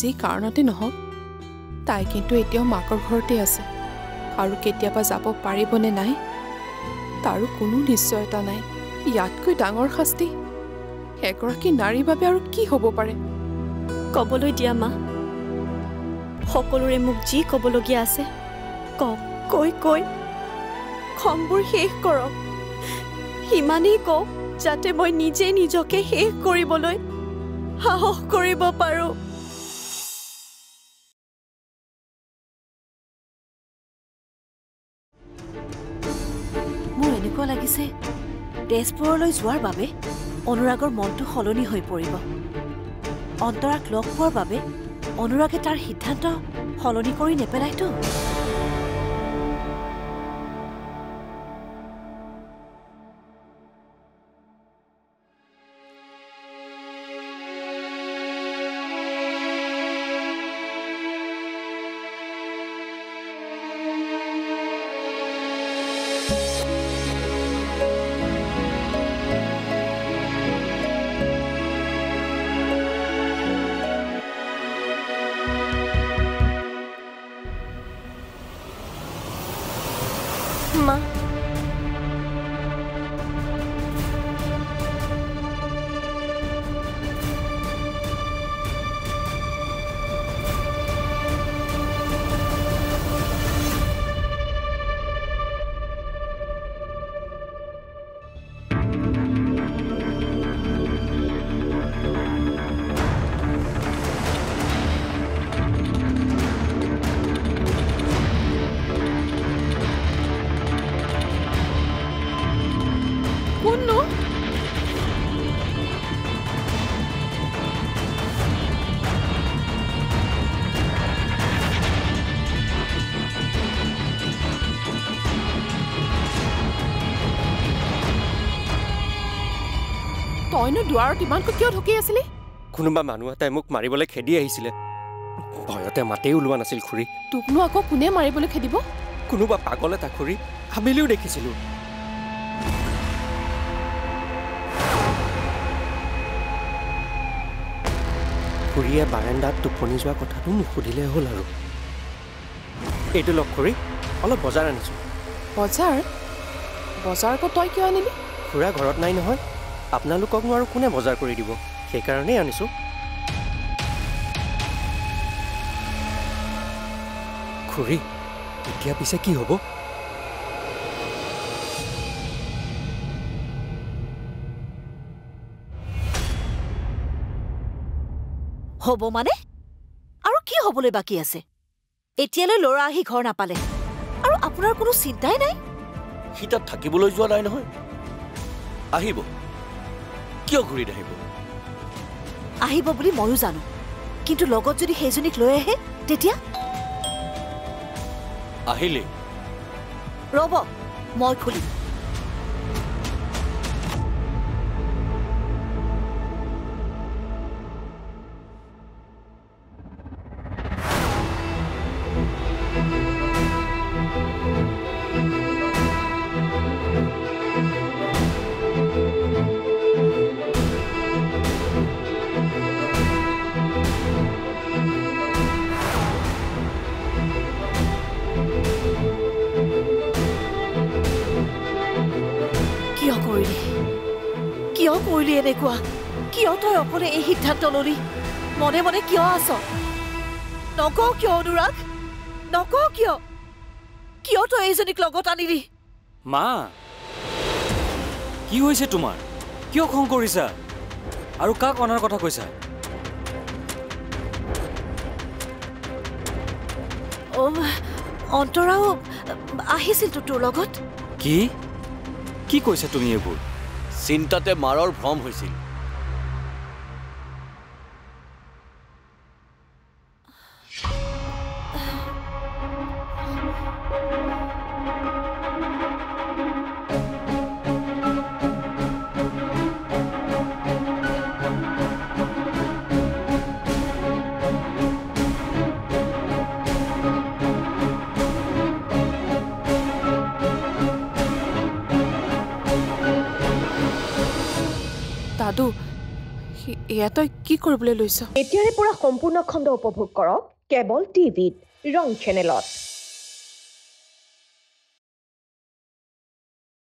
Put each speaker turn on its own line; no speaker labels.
যি কাৰণতে নহওক তাই কিন্তু এতিয়াও মাকৰ ঘৰতে আছে আৰু কেতিয়াবা যাব পাৰিবনে নাই তাৰো কোনো নিশ্চয়তা নাই ইয়াতকৈ ডাঙৰ শাস্তি এগৰাকী নাৰীৰ বাবে আৰু কি হ'ব পাৰে
ক'বলৈ দিয়া মা সকলোৰে মোক যি ক'বলগীয়া আছে কওক কৈ কৈ খংবোৰ শেষ কৰক ইমানেই কওক যাতে মই নিজে নিজকে শেষ কৰিবলৈ সাহস কৰিব পাৰোঁ
মোৰ এনেকুৱা লাগিছে তেজপুৰলৈ যোৱাৰ বাবে অনুৰাগৰ মনটো সলনি হৈ পৰিব অন্তৰাক লগ পোৱাৰ বাবে অনুৰাগে তাৰ সিদ্ধান্ত সলনি কৰি নেপেলাইতো
মা
তইনো দুৱাৰত ইমানকৈ কিয় ঢুকি আছিলি
কোনোবা মানুহ এটাই মোক মাৰিবলৈ খেদি আহিছিলে ভয়তে মাতেই ওলোৱা নাছিল খুৰী
তোকনো আকৌ কোনে মাৰিবলৈ খেদিব
কোনোবা পাগল এটা খুৰী আবেলিও দেখিছিলোঁ খুৰীয়ে বাৰাণ্ডাত টোপনি যোৱা কথাটো নুসুধিলে হ'ল আৰু এইটো লগ কৰি অলপ বজাৰ আনিছোঁ
বজাৰ বজাৰ আকৌ তই কিয় আনিলি
খুৰা ঘৰত নাই নহয় আপোনালোককনো আৰু কোনে বজাৰ কৰি দিব সেইকাৰণেই আনিছোঁ খুৰী এতিয়া পিছে কি হ'ব
হ'ব মানে আৰু কি হ'বলৈ বাকী আছে এতিয়ালৈ ল'ৰা আহি ঘৰ নাপালে আৰু আপোনাৰ কোনো চিন্তাই নাই
সি তাত থাকিবলৈ যোৱা নাই নহয় আহিব কিয় ঘূৰি নাহিব
আহিব বুলি ময়ো জানো কিন্তু লগত যদি সেইজনীক লৈ আহে তেতিয়া
আহিলে
ৰ'ব মই খুলিম কিয় কৰিলি এনেকুৱা কিয় তই অকলে এই সিদ্ধান্ত ললি মনে মনে কিয় আছ নকওঁ কিয় অনুৰাগ নকওঁ কিয় কিয় তই এইজনীক লগত আনিলি
মা কি হৈছে তোমাৰ কিয় খং কৰিছা আৰু কাক অনাৰ কথা কৈছা
অন্তৰাও আহিছিল তোৰ লগত
কি কি কৈছা তুমি এইবোৰ
চিন্তাতে মাৰৰ ভ্ৰম হৈছিল
দাদু এয়া তই কি কৰিবলৈ লৈছ?
এতিয়াৰে পৰা সম্পূৰ্ণ খণ্ড উপভোগ কৰক কেৱল টিভিত ৰং চেনেলত।